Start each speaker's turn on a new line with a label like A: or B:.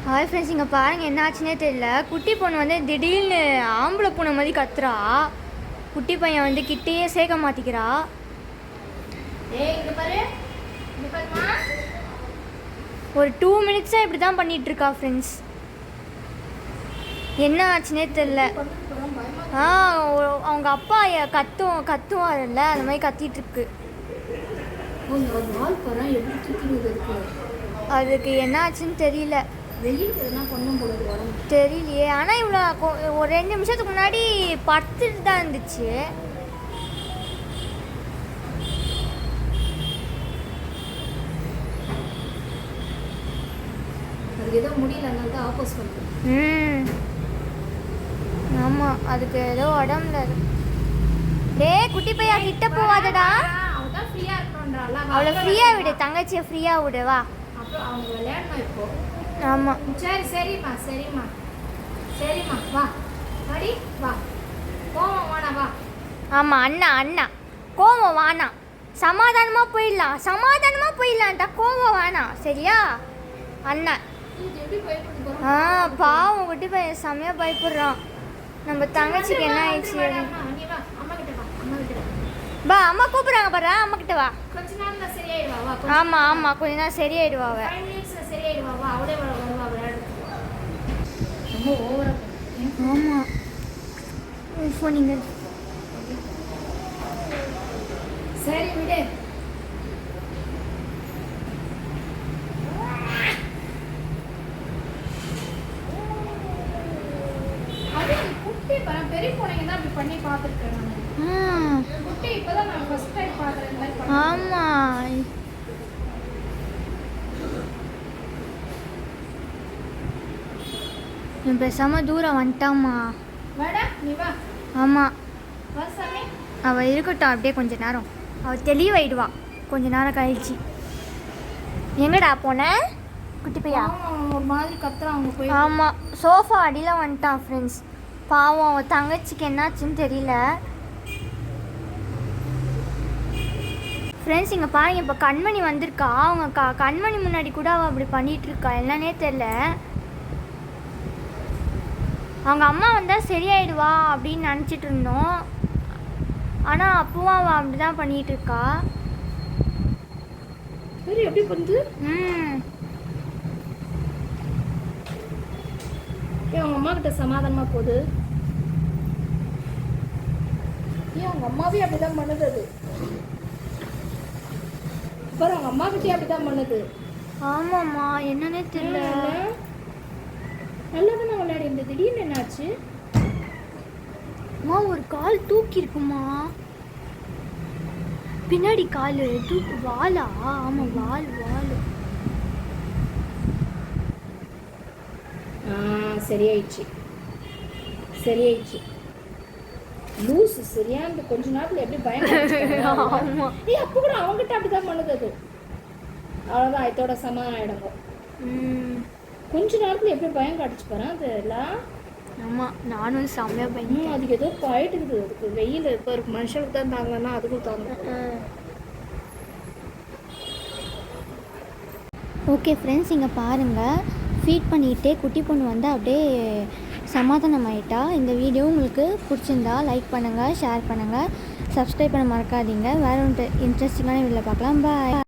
A: Hi friends, இங்கே பாருங்கள் என்ன ஆச்சுன்னே தெரியல. குட்டி பொண்ணு வந்து திடீர்னு ஆம்பளை பூனை மாதிரி கத்துறா. குட்டி பையன் வந்து கிட்டேயே சேர்க்க மாட்டிக்கிறா. ஒரு 2 மினிட்ஸாக இப்படி தான் பண்ணிகிட்ருக்கா ஃப்ரெண்ட்ஸ். என்ன ஆச்சுன்னே தெரில. அவங்க அப்பா கத்துவார்ல, அந்த மாதிரி கத்திகிட்ருக்கு. அதுக்கு என்ன ஆச்சுன்னு தெரியல. தெரியலையே. ஆனால் இவ்வளோ ஒரு 2 நிமிஷத்துக்கு முன்னாடி படுத்துட்டு தான் இருந்துச்சு. ஆமாம், அதுக்கு ஏதோ உடம்புல. டேய் குட்டி பையா, கிட்ட போவாதடா. அவளை ஃப்ரீயாக விடு, தங்கச்சியை ஃப்ரீயாக விடு. வா. ஆமாம்
B: சரி, சரிம்மா சரிம்மா சரிம்மா. வா அடி வா. கோவம் வானா வா.
A: ஆமாம் அண்ணா கோவம் வானா. சமாதானமாக போயிடலான்டா. கோவம் வேணாம் சரியா அண்ணா. பாவம் குட்டி பையன் செம்மையாக பயப்படுறான். நம்ம தங்கச்சிக்கு என்ன ஆயிடுச்சு? பா, அம்மா கூப்பிட்றாங்க பாரு. அம்மா கிட்ட வா. ஆமாம் கொஞ்ச நேரம் சரியாயிடுவா. ஆமாம் நீங்கள்
B: சரி விடு. குட்டி பெரிய பூனைங்க தான் அப்படி பண்ணி பார்த்துருக்கேன் நான். குட்டி இப்போதான் நான் ஃபர்ஸ்ட் டைம் பார்க்குறேன்.
A: ஆமாம், என் பேசாமல் தூரம் வந்துட்டாம்மா. ஆமாம், அவள் இருக்கட்டும் அப்படியே கொஞ்ச நேரம். அவள் தெளிவாயிடுவா கொஞ்ச நேரம் கழிச்சு. எங்கடா போன குட்டி பையா?
B: ஒரு மாதிரி கத்துறாங்க போய்.
A: ஆமாம், சோஃபா அடியில் வந்துட்டான் ஃப்ரெண்ட்ஸ். பாவம், அவள் தங்கச்சிக்கு என்னாச்சுன்னு தெரியல. ஃப்ரெண்ட்ஸ் இங்கே பாருங்க, இப்போ கண்மணி வந்திருக்கா. அவங்க கண்மணி முன்னாடி கூட அவள் அப்படி பண்ணிகிட்ருக்கா. என்னன்னே தெரில. அவங்க அம்மா வந்தால் சரியாயிடுவா அப்படின்னு நினச்சிட்டு இருந்தோம். ஆனால் அப்பவும் அவள் அப்படி தான் பண்ணிகிட்ருக்கா.
B: எப்படி பண்ணுது? அவங்க அம்மா கிட்ட சமாதானமாக போகுது. ஏன் அவங்க அம்மாவே அப்படிதான் பண்ணுது. அது அப்புறம் அவங்க அம்மா கிட்டே அப்படிதான் பண்ணுது.
A: ஆமாம்மா, என்னன்னே தெரியல.
B: நல்லா தானே விளையாடி இருந்தது. திடீர்னு என்னாச்சு?
A: அம்மா ஒரு கால் தூக்கி இருக்குமா பின்னாடி. கால் தூக்கு. வாலா? ஆமாம், வால்.
B: சரியாயிடுச்சு. லூஸ் சரியான கொஞ்ச நேரத்தில் எப்படி பயங்கர. அப்போ கூட அவங்ககிட்ட அப்படிதான் பண்ணுது. அது அவ்வளோதான், இதோட சமாதானம் ஆயிடுங்க. கொஞ்ச நேரத்தில் எப்படி பயம் காட்டுச்சு பாரு. அது எல்லாம்.
A: ஆமாம், நானும் செம்மையாக பயம்.
B: அதுக்கு ஏதோ போயிட்டு இருக்குது. அதுக்கு வெயில் இப்போ ஒரு மனுஷனுக்கு தான் தாங்கன்னா அதுக்கும் தாங்க.
A: ஓகே ஃப்ரெண்ட்ஸ், இங்கே பாருங்கள். ஃபீட் பண்ணிக்கிட்டே குட்டி பொண்ணு வந்து அப்படியே சமாதானம் ஆகிட்டா. இந்த வீடியோ உங்களுக்கு பிடிச்சிருந்தா லைக் பண்ணுங்கள், ஷேர் பண்ணுங்கள், சப்ஸ்கிரைப் பண்ண மறக்காதீங்க. வேறு ஒன்று இன்ட்ரெஸ்டிங்கான வீடியோவில் பார்க்கலாம். பாய்.